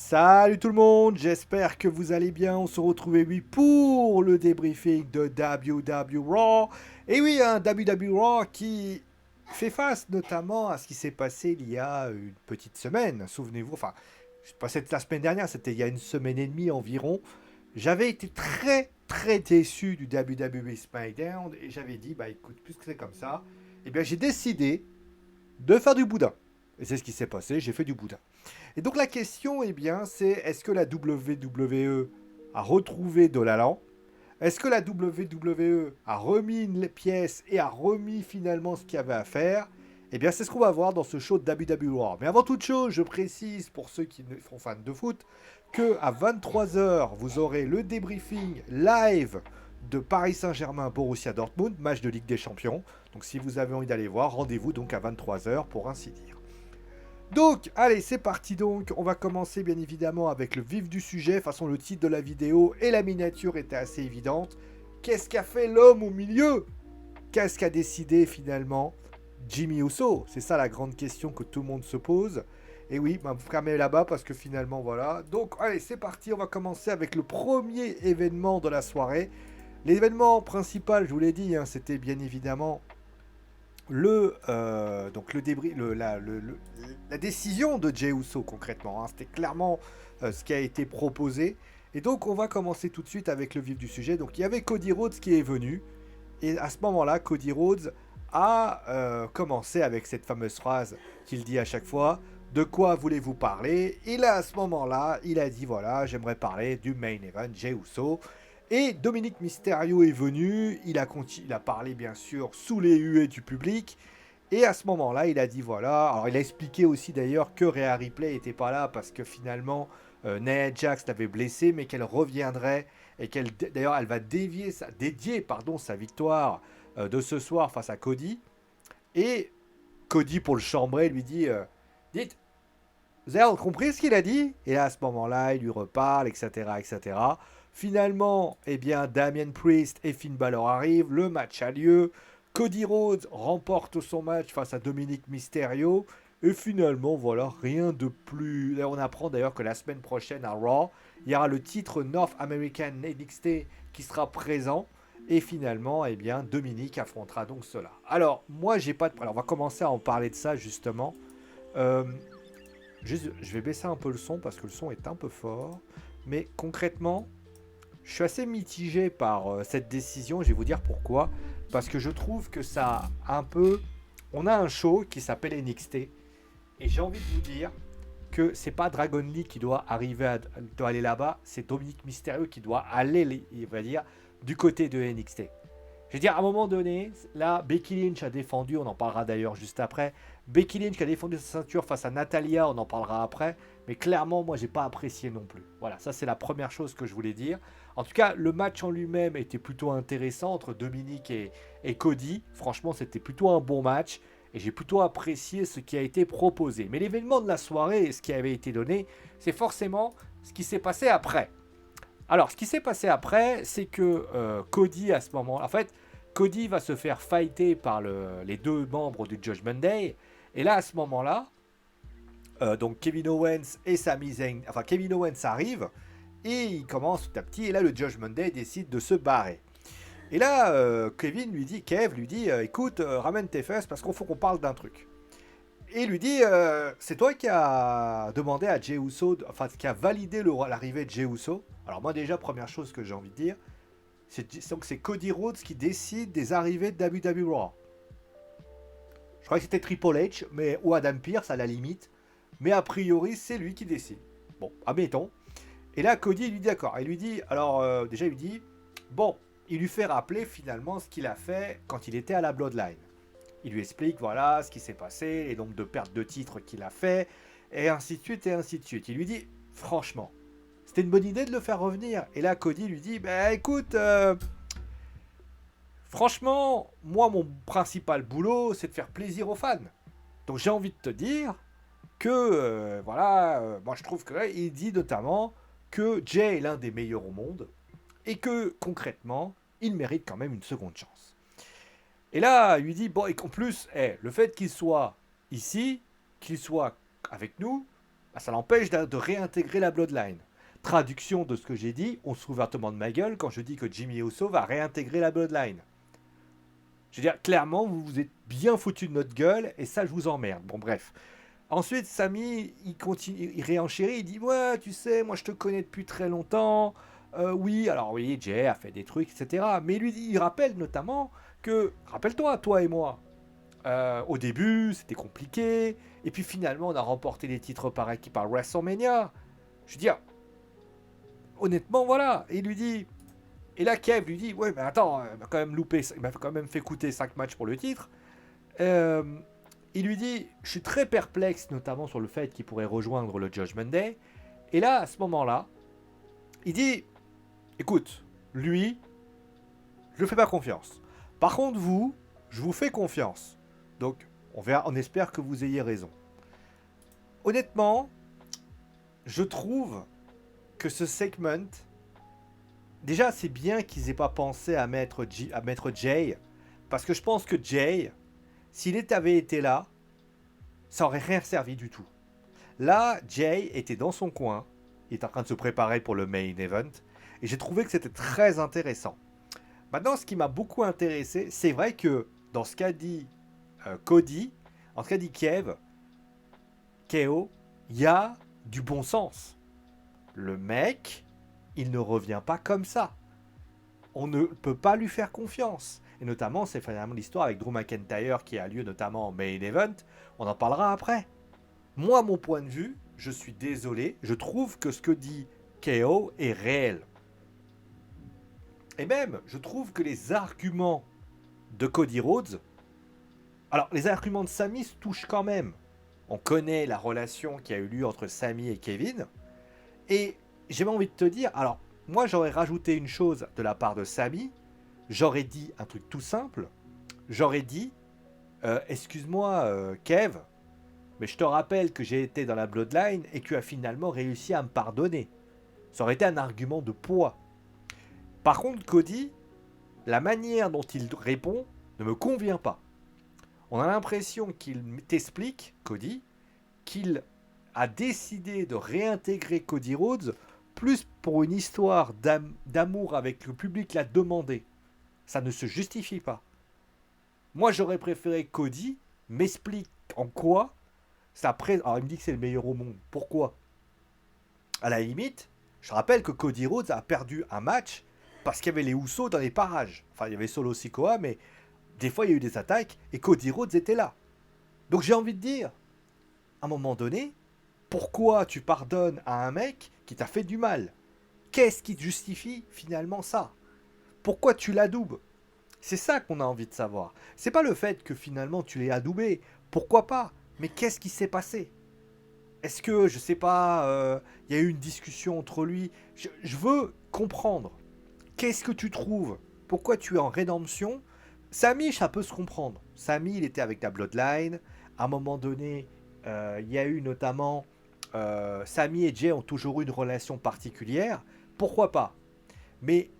Salut tout le monde, j'espère que vous allez bien. On se retrouve oui pour le débriefing de WW Raw. Et oui, un WW Raw qui fait face notamment à ce qui s'est passé il y a une petite semaine. Souvenez-vous, enfin, c'est pas la semaine dernière, c'était il y a une semaine et demie environ. J'avais été très déçu du WWE SmackDown et j'avais dit, bah écoute, puisque c'est comme ça, eh bien j'ai décidé de faire du boudin. Et c'est ce qui s'est passé, j'ai fait du boudin. Et donc la question, eh bien, c'est est-ce que la WWE a retrouvé de l'allant? Est-ce que la WWE a remis les pièces et a remis finalement ce qu'il y avait à faire? Eh bien, c'est ce qu'on va voir dans ce show de WWE Raw. Mais avant toute chose, je précise pour ceux qui sont fans de foot que à 23 h, vous aurez le débriefing live de Paris Saint-Germain Borussia Dortmund, match de Ligue des Champions. Donc si vous avez envie d'aller voir, rendez-vous donc à 23 h pour ainsi dire. Donc, allez, c'est parti donc. On va commencer bien évidemment avec le vif du sujet. De toute façon, le titre de la vidéo et la miniature étaient assez évidentes. Qu'est-ce qu'a fait l'homme au milieu? Qu'est-ce qu'a décidé finalement Jimmy Uso? C'est ça la grande question que tout le monde se pose. Et oui, bah, vous fermez là-bas parce que finalement, voilà. Donc, allez, c'est parti. On va commencer avec le premier événement de la soirée. L'événement principal, je vous l'ai dit, hein, c'était bien évidemment donc le débris, la décision de Jey Uso concrètement. Hein. C'était clairement ce qui a été proposé. Et donc on va commencer tout de suite avec le vif du sujet. Donc il y avait Cody Rhodes qui est venu. Et à ce moment-là, Cody Rhodes a commencé avec cette fameuse phrase qu'il dit à chaque fois. De quoi voulez-vous parler? Et là, à ce moment-là, il a dit voilà, j'aimerais parler du main event, Jey Uso. Et Dominique Mysterio est venu, il a parlé bien sûr sous les huées du public, et à ce moment-là, il a dit voilà, alors il a expliqué aussi d'ailleurs que Rhea Ripley n'était pas là parce que finalement Nia Jax l'avait blessée, mais qu'elle reviendrait, et qu'elle d'ailleurs elle va dédier sa victoire de ce soir face à Cody, et Cody pour le chambrer lui dit dites, vous avez compris ce qu'il a dit? Et là, à ce moment-là, il lui reparle, etc., etc. Finalement, eh bien, Damien Priest et Finn Balor arrivent, le match a lieu, Cody Rhodes remporte son match face à Dominic Mysterio, et finalement, voilà, rien de plus... Là, on apprend d'ailleurs que la semaine prochaine à Raw, il y aura le titre North American NXT qui sera présent, et finalement, eh bien, Dominic affrontera donc cela. Alors, moi, j'ai pas de... Alors, on va commencer à en parler de ça, justement. Euh, Juste, je vais baisser un peu le son parce que le son est un peu fort. Mais concrètement, je suis assez mitigé par cette décision. Je vais vous dire pourquoi. Parce que je trouve que ça a un peu... On a un show qui s'appelle NXT. Et j'ai envie de vous dire que c'est pas Dragon Lee qui doit aller là-bas. C'est Dominic Mysterio qui doit aller, il va dire, du côté de NXT. Je veux dire, à un moment donné, là, Becky Lynch a défendu, on en parlera d'ailleurs juste après. Becky Lynch qui a défendu sa ceinture face à Natalia, on en parlera après. Mais clairement, moi, j'ai pas apprécié non plus. Voilà, ça c'est la première chose que je voulais dire. En tout cas, le match en lui-même était plutôt intéressant entre Dominique et Cody. Franchement, c'était plutôt un bon match. Et j'ai plutôt apprécié ce qui a été proposé. Mais l'événement de la soirée et ce qui avait été donné, c'est forcément ce qui s'est passé après. Alors, ce qui s'est passé après, c'est que Cody, à ce moment, en fait, Cody va se faire fighter par les deux membres du Judgment Day. Et là, à ce moment-là, donc Kevin Owens et Sami Zayn, enfin Kevin Owens arrive et il commence tout à petit. Et là, le Judgment Day décide de se barrer. Et là, Kev lui dit, écoute, ramène tes fesses parce qu'on faut qu'on parle d'un truc. Et il lui dit, c'est toi qui a demandé à Jey Uso, enfin qui a validé l'arrivée de Jey Uso. Alors moi déjà, première chose que j'ai envie de dire, c'est Cody Rhodes qui décide des arrivées de WWE Raw. Je crois que c'était Triple H, ou Adam Pearce à la limite, mais a priori c'est lui qui décide. Bon, admettons. Et là, Cody lui dit d'accord. Il lui dit, alors déjà il lui dit, bon, il lui fait rappeler finalement ce qu'il a fait quand il était à la Bloodline. Il lui explique, voilà, ce qui s'est passé, les nombres de pertes de titres qu'il a fait, et ainsi de suite, et ainsi de suite. Il lui dit, franchement, c'était une bonne idée de le faire revenir. Et là, Cody lui dit, bah écoute, franchement, moi, mon principal boulot, c'est de faire plaisir aux fans. Donc j'ai envie de te dire que, voilà, moi je trouve qu'il dit notamment que Jay est l'un des meilleurs au monde, et que, concrètement, il mérite quand même une seconde chance. Et là, il lui dit, bon, et qu'en plus, le fait qu'il soit ici, qu'il soit avec nous, ça l'empêche de réintégrer la Bloodline. Traduction de ce que j'ai dit, on se fout ouvertement de ma gueule quand je dis que Jimmy Uso va réintégrer la Bloodline. Je veux dire, clairement, vous vous êtes bien foutu de notre gueule et ça, je vous emmerde. Bon, bref. Ensuite, Sami, il continue, il réenchérit, il dit ouais, tu sais, moi je te connais depuis très longtemps. Oui, alors oui, Jay a fait des trucs, etc. Mais lui, il rappelle notamment que, rappelle-toi, toi et moi, au début, c'était compliqué. Et puis finalement, on a remporté les titres par équipe à WrestleMania. Je veux dire, honnêtement, voilà. Et il lui dit. Et là, Kev lui dit ouais, mais attends, il m'a quand même loupé, il m'a quand même fait coûter 5 matchs pour le titre. Euh, il lui dit je suis très perplexe, notamment sur le fait qu'il pourrait rejoindre le Judgment Day. Et là, à ce moment-là, il dit écoute, lui, je ne fais pas confiance. Par contre, vous, je vous fais confiance. Donc, on verra, on espère que vous ayez raison. Honnêtement, je trouve que ce segment, déjà, c'est bien qu'ils n'aient pas pensé à mettre Jay, parce que je pense que Jay, s'il avait été là, ça aurait rien servi du tout. Là, Jay était dans son coin, il est en train de se préparer pour le main event, et j'ai trouvé que c'était très intéressant. Maintenant, ce qui m'a beaucoup intéressé, c'est vrai que dans ce qu'a dit Cody, en ce qu'a dit KO, il y a du bon sens. Le mec, il ne revient pas comme ça. On ne peut pas lui faire confiance. Et notamment, c'est finalement l'histoire avec Drew McIntyre qui a lieu notamment en main event. On en parlera après. Moi, mon point de vue, je suis désolé, je trouve que ce que dit KO est réel. Et même, je trouve que les arguments de Cody Rhodes, alors les arguments de Sami se touchent quand même. On connaît la relation qui a eu lieu entre Sami et Kevin. Et j'ai envie de te dire, alors moi j'aurais rajouté une chose de la part de Sami. J'aurais dit un truc tout simple. J'aurais dit, excuse-moi Kev, mais je te rappelle que j'ai été dans la Bloodline et que tu as finalement réussi à me pardonner. Ça aurait été un argument de poids. Par contre, Cody, la manière dont il répond ne me convient pas. On a l'impression qu'il t'explique, Cody, qu'il a décidé de réintégrer Cody Rhodes plus pour une histoire d'amour avec le public l'a demandé. Ça ne se justifie pas. Moi, j'aurais préféré que Cody m'explique en quoi ça Alors, il me dit que c'est le meilleur au monde. Pourquoi? À la limite, je rappelle que Cody Rhodes a perdu un match parce qu'il y avait les Usos dans les parages. Enfin, il y avait Solo Sikoa, mais des fois, il y a eu des attaques et Cody Rhodes était là. Donc, j'ai envie de dire, à un moment donné, pourquoi tu pardonnes à un mec qui t'a fait du mal? Qu'est-ce qui justifie finalement ça? Pourquoi tu l'adoubes? C'est ça qu'on a envie de savoir. C'est pas le fait que finalement tu l'aies adoubé. Pourquoi pas? Mais qu'est-ce qui s'est passé? Est-ce que, je sais pas, il y a eu une discussion entre lui? Je veux comprendre. Qu'est-ce que tu trouves? Pourquoi tu es en rédemption? Sami, ça peut se comprendre. Sami, il était avec ta Bloodline. À un moment donné, il y a eu notamment... Sami et Jay ont toujours eu une relation particulière. Pourquoi pas? Mais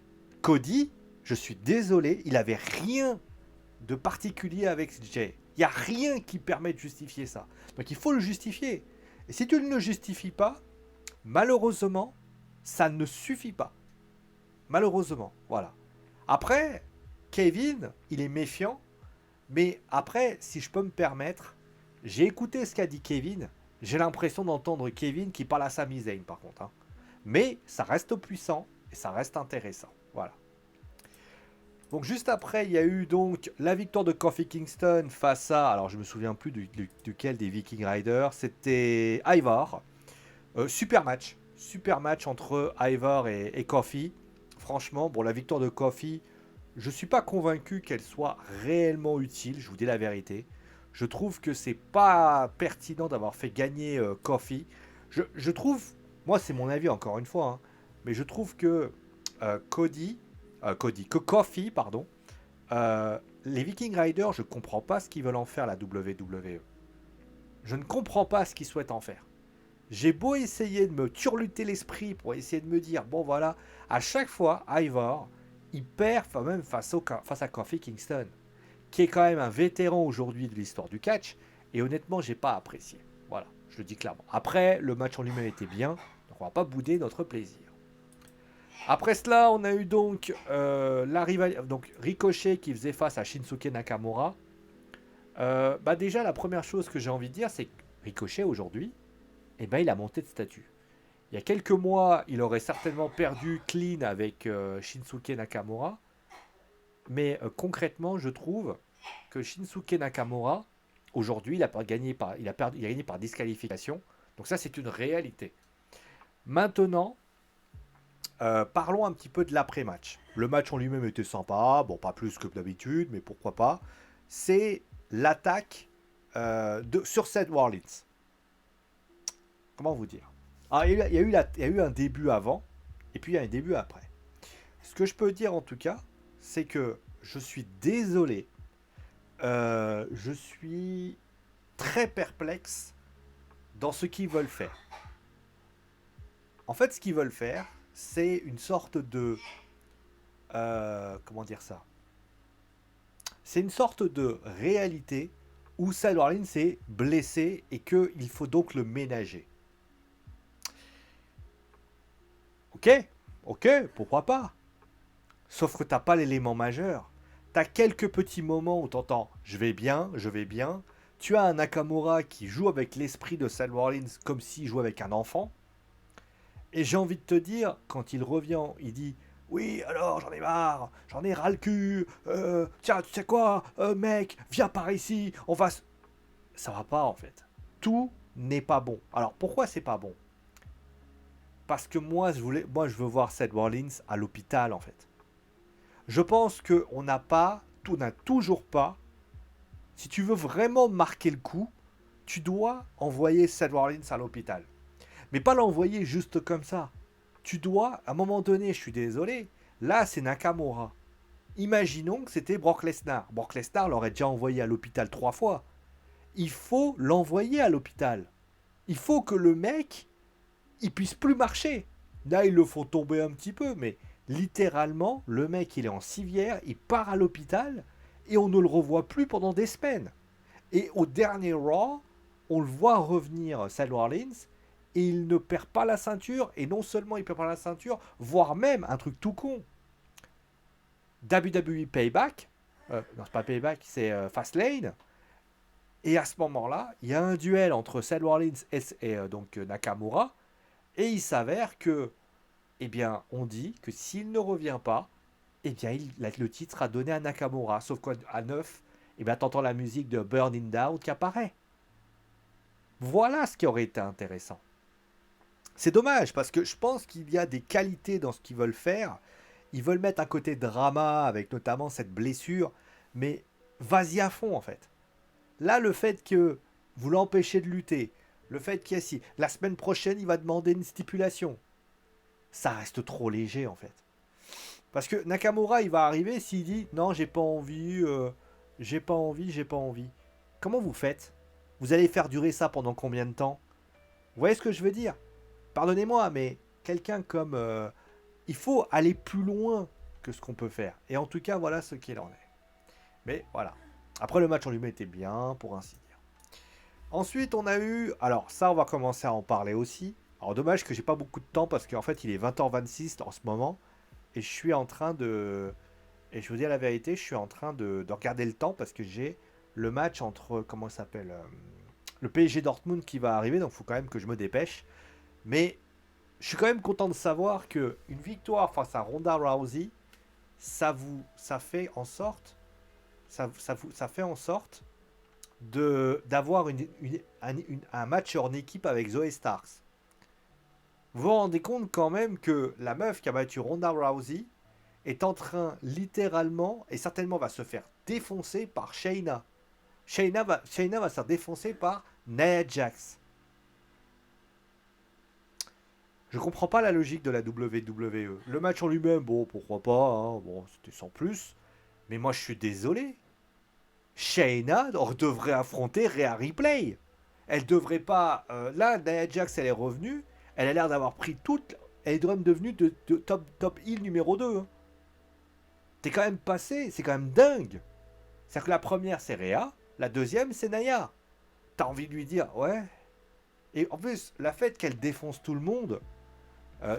Cody, je suis désolé, il avait rien de particulier avec Jay. Il n'y a rien qui permet de justifier ça. Donc il faut le justifier. Et si tu ne le justifies pas, malheureusement, ça ne suffit pas. Malheureusement, voilà. Après, Kevin, il est méfiant. Mais après, si je peux me permettre, j'ai écouté ce qu'a dit Kevin. J'ai l'impression d'entendre Kevin qui parle à Sami Zayn par contre. Hein. Mais ça reste puissant et ça reste intéressant. Voilà. Donc juste après, il y a eu donc la victoire de Kofi Kingston face à, alors je me souviens plus duquel des Viking Riders, c'était Ivar. Super match entre Ivar et Kofi. Franchement, bon la victoire de Kofi, je suis pas convaincu qu'elle soit réellement utile, je vous dis la vérité. Je trouve que c'est pas pertinent d'avoir fait gagner Kofi. Je trouve, moi c'est mon avis encore une fois, hein, mais je trouve que que Kofi, pardon, les Viking Riders, je comprends pas ce qu'ils veulent en faire la WWE. Je ne comprends pas ce qu'ils souhaitent en faire. J'ai beau essayer de me turluter l'esprit pour essayer de me dire, bon voilà, à chaque fois, Ivar, il perd même face à Kofi Kingston, qui est quand même un vétéran aujourd'hui de l'histoire du catch, et honnêtement, j'ai pas apprécié. Voilà. Je le dis clairement. Après, le match en lui-même était bien, donc on va pas bouder notre plaisir. Après cela, on a eu donc la rivalité, donc Ricochet qui faisait face à Shinsuke Nakamura. Bah déjà, la première chose que j'ai envie de dire, c'est que Ricochet aujourd'hui, eh ben, il a monté de statut. Il y a quelques mois, il aurait certainement perdu clean avec Shinsuke Nakamura. Mais concrètement, je trouve que Shinsuke Nakamura, aujourd'hui, il a gagné par disqualification. Donc ça, c'est une réalité. Maintenant, parlons un petit peu de l'après-match. Le match en lui-même était sympa, bon, pas plus que d'habitude, mais pourquoi pas. C'est l'attaque sur Seth Rollins. Comment vous dire? Il y a eu un début avant, et puis il y a un début après. Ce que je peux dire en tout cas, c'est que je suis désolé. Je suis très perplexe dans ce qu'ils veulent faire. En fait, ce qu'ils veulent faire, c'est une sorte de... comment dire ça? C'est une sorte de réalité où Seth Rollins est blessé et qu'il faut donc le ménager. Ok, ok, pourquoi pas? Sauf que t'as pas l'élément majeur. T'as quelques petits moments où t'entends je vais bien, je vais bien. Tu as un Nakamura qui joue avec l'esprit de Seth Rollins comme s'il jouait avec un enfant. Et j'ai envie de te dire, quand il revient, il dit oui, alors j'en ai marre, j'en ai ras le cul. Tiens, tu sais quoi, mec, viens par ici, on va. Ça va pas en fait. Tout n'est pas bon. Alors pourquoi c'est pas bon? Parce que moi je veux voir Seth Rollins à l'hôpital en fait. Je pense qu'on n'a toujours pas. Si tu veux vraiment marquer le coup, tu dois envoyer Seth Rollins à l'hôpital. Mais pas l'envoyer juste comme ça. Tu dois, à un moment donné, je suis désolé, là c'est Nakamura. Imaginons que c'était Brock Lesnar. Brock Lesnar l'aurait déjà envoyé à l'hôpital 3 fois. Il faut l'envoyer à l'hôpital. Il faut que le mec, il puisse plus marcher. Là, ils le font tomber un petit peu, mais littéralement, le mec, il est en civière, il part à l'hôpital et on ne le revoit plus pendant des semaines. Et au dernier Raw, on le voit revenir, Seth Rollins, et il ne perd pas la ceinture, et non seulement il perd pas la ceinture, voire même un truc tout con. WWE Payback, non c'est pas Payback, c'est Fastlane, et à ce moment-là, il y a un duel entre Seth Rollins et donc Nakamura, et il s'avère que, eh bien, on dit que s'il ne revient pas, eh bien, le titre sera donné à Nakamura, sauf qu'à 9, eh bien, t'entends la musique de Burning Down qui apparaît. Voilà ce qui aurait été intéressant. C'est dommage parce que je pense qu'il y a des qualités dans ce qu'ils veulent faire. Ils veulent mettre un côté drama avec notamment cette blessure, mais vas-y à fond en fait. Là, le fait que vous l'empêchez de lutter, le fait qu'il y a si la semaine prochaine il va demander une stipulation, ça reste trop léger en fait. Parce que Nakamura il va arriver s'il dit non j'ai pas envie, j'ai pas envie, j'ai pas envie. Comment vous faites? Vous allez faire durer ça pendant combien de temps? Vous voyez ce que je veux dire? Pardonnez-moi, mais quelqu'un comme... il faut aller plus loin que ce qu'on peut faire. Et en tout cas, voilà ce qu'il en est. Mais voilà. Après, le match en lui-même était bien, pour ainsi dire. Ensuite, on a eu... Alors, ça, on va commencer à en parler aussi. Alors, dommage que j'ai pas beaucoup de temps, parce qu'en fait, il est 20h26 en ce moment. Et je suis en train de... Et je vous dis la vérité, je suis en train de regarder le temps, parce que j'ai le match entre... Comment ça s'appelle le PSG Dortmund qui va arriver, donc il faut quand même que je me dépêche. Mais je suis quand même content de savoir que une victoire face à Ronda Rousey, ça fait en sorte, ça fait en sorte d'avoir un match en équipe avec Zoe Starks. Vous vous rendez compte quand même que la meuf qui a battu Ronda Rousey est en train littéralement et certainement va se faire défoncer par Shayna. Shayna va se faire défoncer par Nia Jax. Je comprends pas la logique de la WWE. Le match en lui-même, bon, pourquoi pas, hein, bon, c'était sans plus. Mais moi, je suis désolé. Shayna devrait affronter Rhea Ripley. Elle devrait pas... là, Nia Jax, elle est revenue. Elle a l'air d'avoir pris toute... Elle est même devenue de top heel numéro 2. Hein. T'es quand même passé, c'est quand même dingue. C'est-à-dire que la première, c'est Rhea. La deuxième, c'est Nia. T'as envie de lui dire, ouais, Et en plus, la fait qu'elle défonce tout le monde,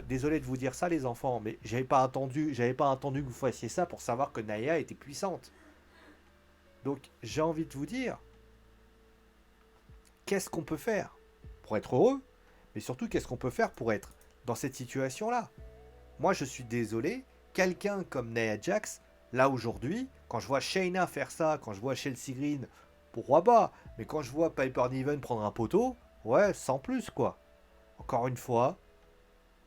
désolé de vous dire ça les enfants, mais j'avais pas attendu que vous fassiez ça pour savoir que Naya était puissante. Donc j'ai envie de vous dire, qu'est-ce qu'on peut faire pour être heureux, mais surtout qu'est-ce qu'on peut faire pour être dans cette situation-là. Moi je suis désolé, quelqu'un comme Nia Jax, là aujourd'hui, quand je vois Shayna faire ça, quand je vois Chelsea Green, pourquoi pas, mais quand je vois Piper Niven prendre un poteau, ouais, sans plus quoi. Encore une fois,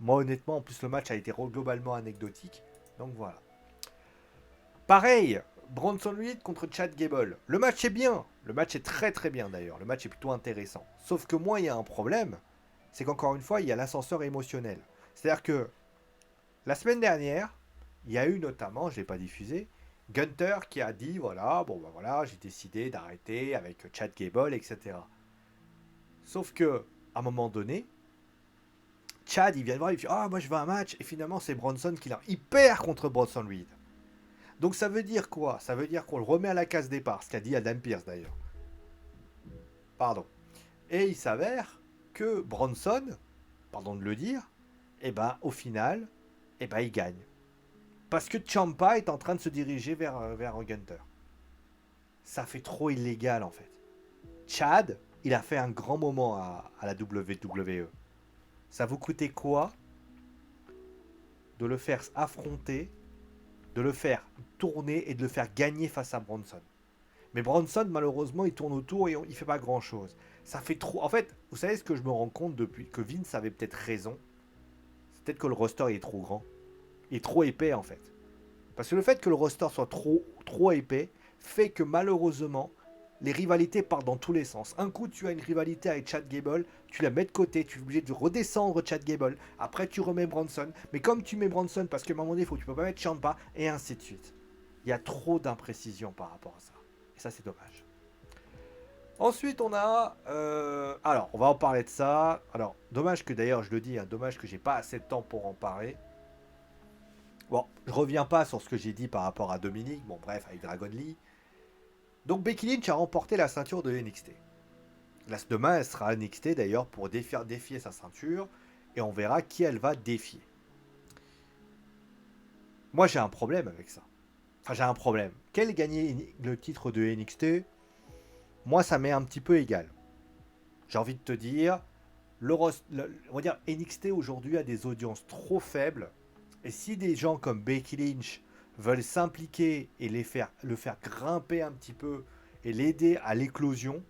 moi honnêtement, en plus le match a été globalement anecdotique, donc voilà. Pareil, Bronson Reed contre Chad Gable. Le match est bien. Le match est très très bien d'ailleurs. Le match est plutôt intéressant. Sauf que moi, il y a un problème. C'est qu'encore une fois, il y a l'ascenseur émotionnel. C'est-à-dire que la semaine dernière, il y a eu notamment, je ne l'ai pas diffusé, Gunter qui a dit voilà, bon ben voilà, j'ai décidé d'arrêter avec Chad Gable, etc. Sauf que, à un moment donné, Chad, il vient de voir, il fait ah, moi je veux un match. Et finalement, c'est Bronson qui l'a. Il perd contre Bronson Reed. Donc ça veut dire quoi? Ça veut dire qu'on le remet à la case départ, ce qu'a dit Adam Pearce d'ailleurs. Pardon. Et il s'avère que Bronson, pardon de le dire, eh ben au final, eh ben il gagne. Parce que Ciampa est en train de se diriger vers Gunter. Ça fait trop illégal en fait. Chad, il a fait un grand moment à la WWE. Ça vous coûtait quoi de le faire affronter, de le faire tourner et de le faire gagner face à Bronson? Mais Bronson, malheureusement, il tourne autour et il fait pas grand chose. Ça fait trop. En fait, vous savez ce que je me rends compte depuis que Vince avait peut-être raison. C'est peut-être que le roster il est trop grand. Il est trop épais en fait. Parce que le fait que le roster soit trop épais fait que malheureusement, les rivalités partent dans tous les sens. Un coup, tu as une rivalité avec Chad Gable, tu la mets de côté, tu es obligé de redescendre Chad Gable. Après, tu remets Bronson. Mais comme tu mets Bronson, parce qu'à un moment donné, tu peux pas mettre Ciampa, et ainsi de suite. Il y a trop d'imprécisions par rapport à ça. Et ça, c'est dommage. Ensuite, on a... alors, on va en parler de ça. Alors, dommage que d'ailleurs, je le dis, hein, dommage que j'ai pas assez de temps pour en parler. Bon, je reviens pas sur ce que j'ai dit par rapport à Dominique. Bon, bref, avec Dragon Lee. Donc, Becky Lynch a remporté la ceinture de NXT. Là, demain, elle sera à NXT d'ailleurs pour défier sa ceinture. Et on verra qui elle va défier. Moi, j'ai un problème avec ça. Enfin, j'ai un problème. Qu'elle gagne le titre de NXT, moi, ça m'est un petit peu égal. J'ai envie de te dire, on va dire NXT aujourd'hui a des audiences trop faibles. Et si des gens comme Becky Lynch veulent s'impliquer et le faire grimper un petit peu et l'aider à l'éclosion,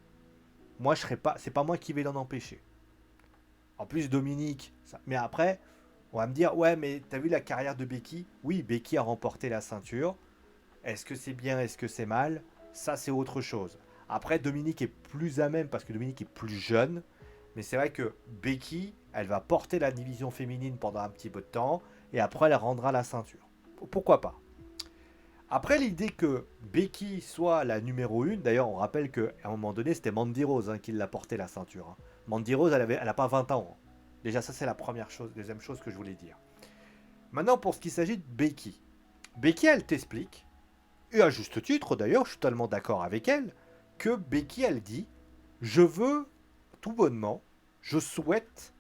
moi, c'est pas moi qui vais l'en empêcher. En plus, Dominique, mais après, on va me dire, ouais, mais t'as vu la carrière de Becky? Oui, Becky a remporté la ceinture. Est-ce que c'est bien, est-ce que c'est mal? Ça, c'est autre chose. Après, Dominique est plus à même parce que Dominique est plus jeune. Mais c'est vrai que Becky, elle va porter la division féminine pendant un petit peu de temps. Et après, elle rendra la ceinture. Pourquoi pas? Après, l'idée que Becky soit la numéro 1, d'ailleurs, on rappelle qu'à un moment donné, c'était Mandy Rose qui l'a porté la ceinture. Hein. Mandy Rose, elle n'a pas 20 ans. Hein. Déjà, ça, c'est la première chose, deuxième chose que je voulais dire. Maintenant, pour ce qui s'agit de Becky. Becky, elle t'explique, et à juste titre d'ailleurs, je suis totalement d'accord avec elle, que Becky, elle dit, je veux, tout bonnement, je souhaite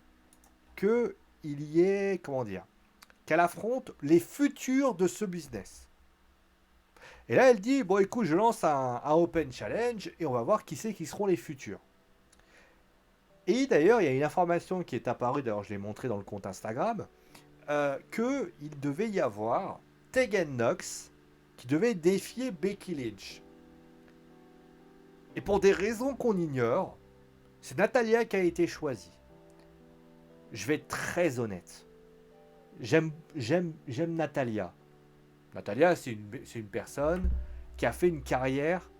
qu'il y ait, comment dire, qu'elle affronte les futurs de ce business. Et là, elle dit, bon écoute, je lance un Open Challenge et on va voir qui c'est qui seront les futurs. Et d'ailleurs, il y a une information qui est apparue, d'ailleurs je l'ai montré dans le compte Instagram, qu'il devait y avoir Tegan Nox qui devait défier Becky Lynch. Et pour des raisons qu'on ignore, c'est Natalya qui a été choisie. Je vais être très honnête. J'aime Natalya. Natalya, c'est une personne qui a fait une carrière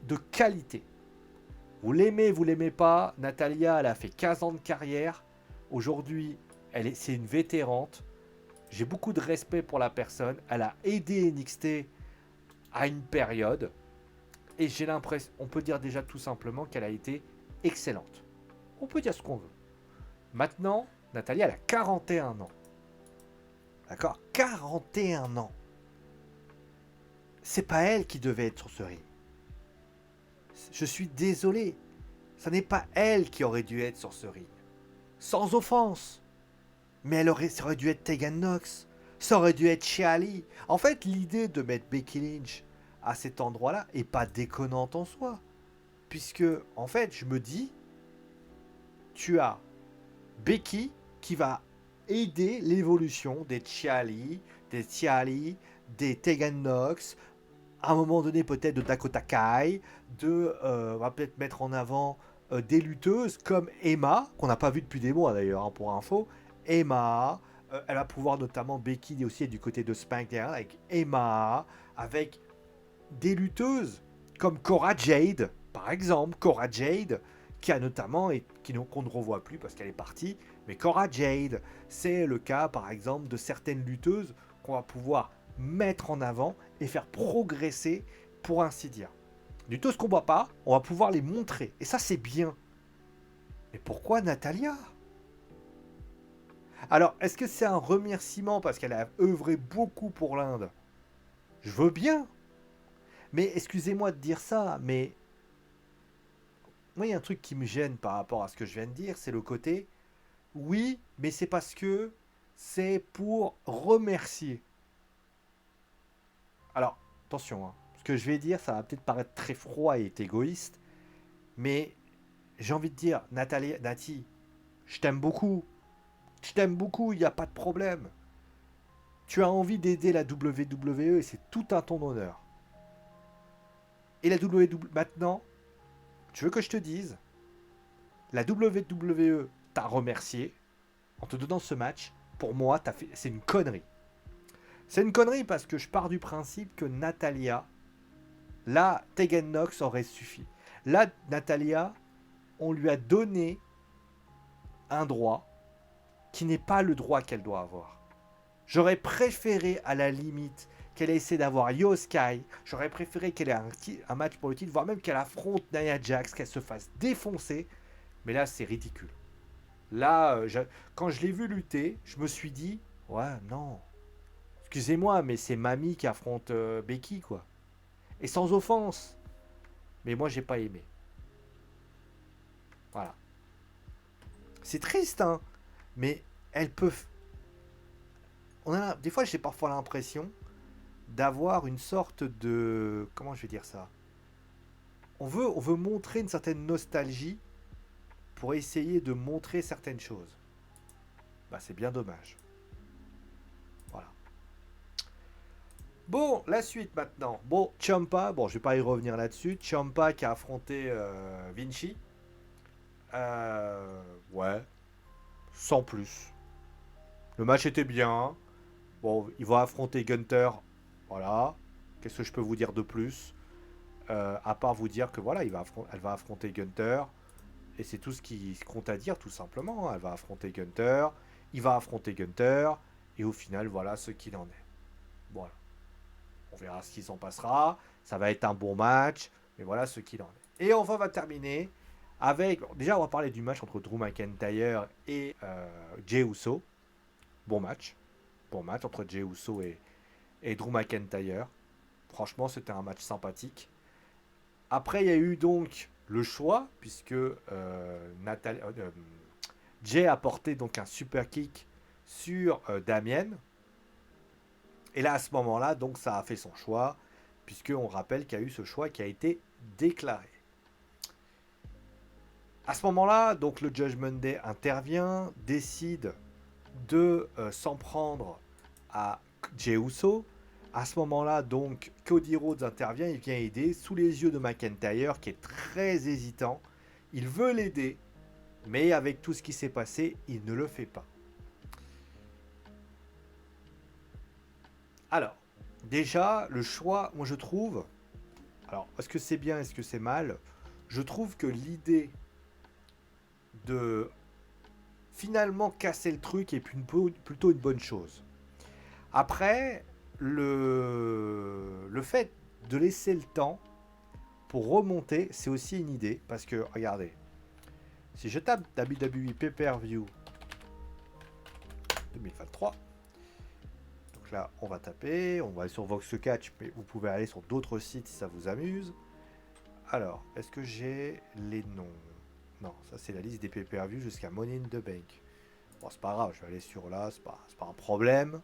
de qualité. Vous l'aimez pas, Natalya, elle a fait 15 ans de carrière. Aujourd'hui, c'est une vétérante. J'ai beaucoup de respect pour la personne. Elle a aidé NXT à une période. Et j'ai l'impression, on peut dire déjà tout simplement qu'elle a été excellente. On peut dire ce qu'on veut. Maintenant, Natalya, elle a 41 ans. D'accord? 41 ans. C'est pas elle qui devait être sur ce ring. Je suis désolé. ça n'est pas elle qui aurait dû être sur ce ring. Sans offense. Mais ça aurait dû être Tegan Nox. Ça aurait dû être Shali. En fait, l'idée de mettre Becky Lynch à cet endroit-là est pas déconnante en soi. Puisque, en fait, je me dis, tu as Becky qui va aider l'évolution des Shali, des Ciali, des Tegan Nox, à un moment donné peut-être de Dakota Kai, on va peut-être mettre en avant des lutteuses comme Emma, qu'on n'a pas vu depuis des mois d'ailleurs, hein, pour info. Emma, elle va pouvoir notamment Becky aussi du côté de SmackDown avec Emma, avec des lutteuses comme Cora Jade, par exemple. Cora Jade, qui a notamment, et qu'on ne revoit plus parce qu'elle est partie, mais Cora Jade, c'est le cas par exemple de certaines lutteuses qu'on va pouvoir mettre en avant et faire progresser, pour ainsi dire. Lutteuses qu'on voit pas, on va pouvoir les montrer. Et ça, c'est bien. Mais pourquoi Natalia? Alors, est-ce que c'est un remerciement parce qu'elle a œuvré beaucoup pour l'Inde? Je veux bien. Mais excusez-moi de dire ça, mais moi, il y a un truc qui me gêne par rapport à ce que je viens de dire, c'est le côté, oui, mais c'est parce que c'est pour remercier. Alors, attention, hein, ce que je vais dire, ça va peut-être paraître très froid et égoïste, mais j'ai envie de dire, Nathalie, Nati, je t'aime beaucoup. Je t'aime beaucoup, il n'y a pas de problème. Tu as envie d'aider la WWE et c'est tout un ton honneur. Et la WWE, maintenant, tu veux que je te dise, la WWE t'a remercié en te donnant ce match. Pour moi, c'est une connerie. C'est une connerie parce que je pars du principe que Natalia, là, Tegan Nox aurait suffi. Là, Natalia, on lui a donné un droit qui n'est pas le droit qu'elle doit avoir. J'aurais préféré, à la limite, qu'elle ait essayé d'avoir Io Sky. J'aurais préféré qu'elle ait un match pour le titre, voire même qu'elle affronte Nia Jax, qu'elle se fasse défoncer. Mais là, c'est ridicule. Là, quand je l'ai vu lutter, je me suis dit, ouais, non. Excusez-moi, mais c'est Mamie qui affronte Becky, quoi. Et sans offense. Mais moi, j'ai pas aimé. Voilà. C'est triste, hein. Mais elles peuvent. Des fois, j'ai parfois l'impression d'avoir une sorte de. Comment je vais dire ça? On veut montrer une certaine nostalgie pour essayer de montrer certaines choses. Bah, c'est bien dommage. Voilà. Bon, la suite maintenant. Bon, Ciampa, bon, je vais pas y revenir là-dessus. Ciampa qui a affronté Vinci. Ouais, sans plus. Le match était bien. Bon, il va affronter Gunther. Voilà. Qu'est-ce que je peux vous dire de plus? À part vous dire que voilà, elle va affronter Gunther. Et c'est tout ce qui compte à dire, tout simplement. Elle va affronter Gunther. Il va affronter Gunther. Et au final, voilà ce qu'il en est. Voilà. On verra ce qui s'en passera. Ça va être un bon match. Mais voilà ce qu'il en est. Et enfin, on va terminer avec. Déjà, on va parler du match entre Drew McIntyre et Jey Uso. Bon match. Bon match entre Jey Uso et Drew McIntyre. Franchement, c'était un match sympathique. Après, il y a eu donc le choix, puisque Jey a porté donc un super kick sur Damien. Et là, à ce moment-là, donc ça a fait son choix, puisqu'on rappelle qu'il y a eu ce choix qui a été déclaré. À ce moment-là, donc le Judgment Day intervient, décide de s'en prendre à Jey Uso. À ce moment-là, donc, Cody Rhodes intervient, il vient aider sous les yeux de McIntyre, qui est très hésitant. Il veut l'aider, mais avec tout ce qui s'est passé, il ne le fait pas. Alors, déjà, le choix, moi je trouve, alors, est-ce que c'est bien, est-ce que c'est mal? Je trouve que l'idée de finalement casser le truc est plutôt une bonne chose. Après, le fait de laisser le temps pour remonter, c'est aussi une idée. Parce que, regardez, si je tape WWE Pay-Per-View 2023, donc là, on va taper, on va aller sur VoxCatch, mais vous pouvez aller sur d'autres sites si ça vous amuse. Alors, est-ce que j'ai les noms? Non, ça c'est la liste des pay-per-view jusqu'à Money in the Bank. Bon, c'est pas grave, je vais aller sur là, c'est pas un problème.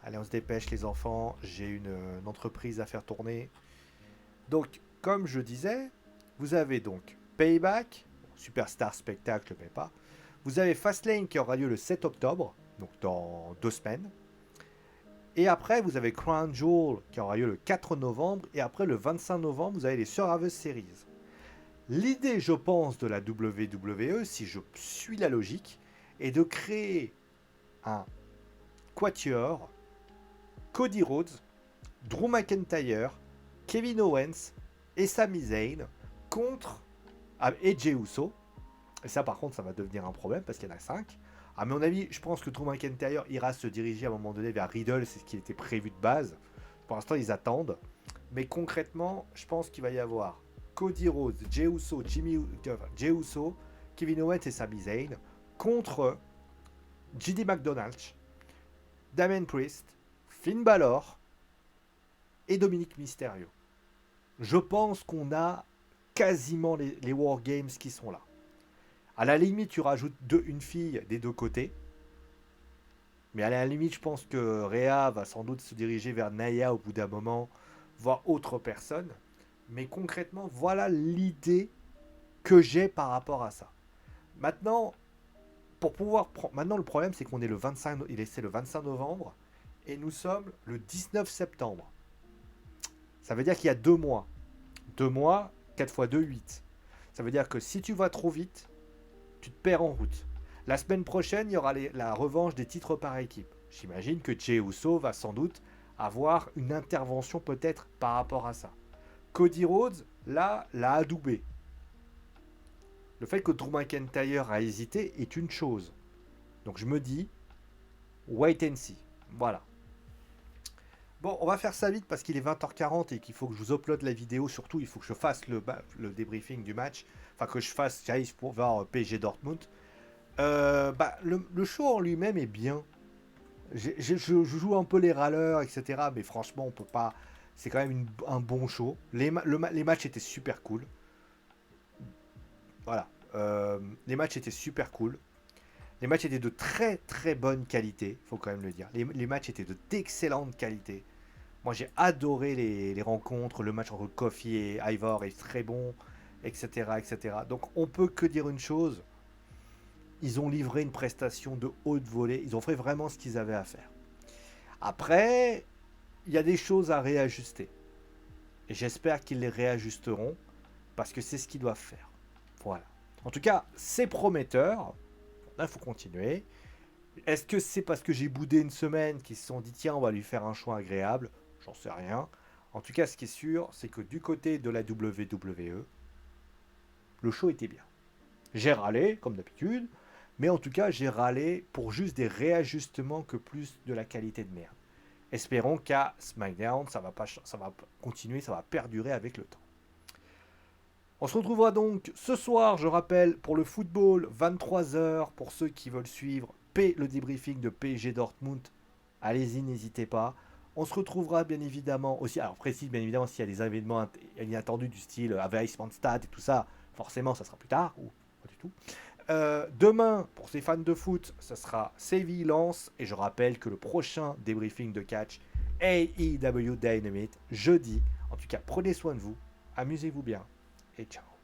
Allez, on se dépêche les enfants, j'ai une entreprise à faire tourner. Donc, comme je disais, vous avez donc Payback, Superstar Spectacle, je ne mets pas. Vous avez Fastlane qui aura lieu le 7 octobre, donc dans 2 semaines. Et après, vous avez Crown Jewel qui aura lieu le 4 novembre. Et après, le 25 novembre, vous avez les Survivor Series. L'idée, je pense, de la WWE, si je suis la logique, est de créer un quatuor, Cody Rhodes, Drew McIntyre, Kevin Owens et Sami Zayn contre et Jey Uso. Et ça, par contre, ça va devenir un problème parce qu'il y en a 5. À mon avis, je pense que Drew McIntyre ira se diriger à un moment donné vers Riddle, c'est ce qui était prévu de base. Pour l'instant, ils attendent. Mais concrètement, je pense qu'il va y avoir Cody Rhodes, Jey Uso, Jey Uso, Kevin Owens et Sami Zayn contre JD McDonald, Damien Priest, Finn Balor et Dominic Mysterio. Je pense qu'on a quasiment les Wargames qui sont là. À la limite, tu rajoutes une fille des deux côtés. Mais à la limite, je pense que Rhea va sans doute se diriger vers Naya au bout d'un moment, voire autre personne. Mais concrètement, voilà l'idée que j'ai par rapport à ça. Maintenant, Maintenant, le problème, c'est qu'on est le 25, c'est le 25 novembre et nous sommes le 19 septembre. Ça veut dire qu'il y a 2 mois. 2 mois, 4 x 2, 8. Ça veut dire que si tu vas trop vite, tu te perds en route. La semaine prochaine, il y aura la revanche des titres par équipe. J'imagine que Jey Uso va sans doute avoir une intervention peut-être par rapport à ça. Cody Rhodes, là, l'a adoubé. Le fait que Drew McIntyre a hésité est une chose. Donc je me dis, wait and see. Voilà. Bon, on va faire ça vite parce qu'il est 20h40 et qu'il faut que je vous upload la vidéo. Surtout, il faut que je fasse le débriefing du match. Enfin, que j'aille pour voir PSG Dortmund. Le show en lui-même est bien. Je joue un peu les râleurs, etc. Mais franchement, on peut pas. C'est quand même un bon show. Les matchs étaient super cool. Voilà. Les matchs étaient super cool. Les matchs étaient de très très bonne qualité, faut quand même le dire. Les matchs étaient d'excellente qualité. Moi j'ai adoré les rencontres, le match entre Kofi et Ivor est très bon, etc., etc. Donc on peut que dire une chose, ils ont livré une prestation de haute volée, ils ont fait vraiment ce qu'ils avaient à faire. Après, il y a des choses à réajuster. Et j'espère qu'ils les réajusteront, parce que c'est ce qu'ils doivent faire. Voilà. En tout cas, c'est prometteur. Là, il faut continuer. Est-ce que c'est parce que j'ai boudé une semaine qu'ils se sont dit tiens, on va lui faire un choix agréable? J'en sais rien. En tout cas, ce qui est sûr, c'est que du côté de la WWE, le show était bien. J'ai râlé, comme d'habitude, mais en tout cas, j'ai râlé pour juste des réajustements que plus de la qualité de merde. Espérons qu'à SmackDown, ça va continuer, ça va perdurer avec le temps. On se retrouvera donc ce soir, je rappelle, pour le football, 23h, pour ceux qui veulent suivre le débriefing de PSG Dortmund. Allez-y, n'hésitez pas. On se retrouvera bien évidemment aussi, alors précise bien évidemment s'il y a des événements inattendus du style Avicement Stade et tout ça, forcément ça sera plus tard, ou pas du tout. Demain, pour ces fans de foot, ça sera Séville-Lens, et je rappelle que le prochain débriefing de catch, AEW Dynamite, jeudi. En tout cas, prenez soin de vous, amusez-vous bien. Et ciao.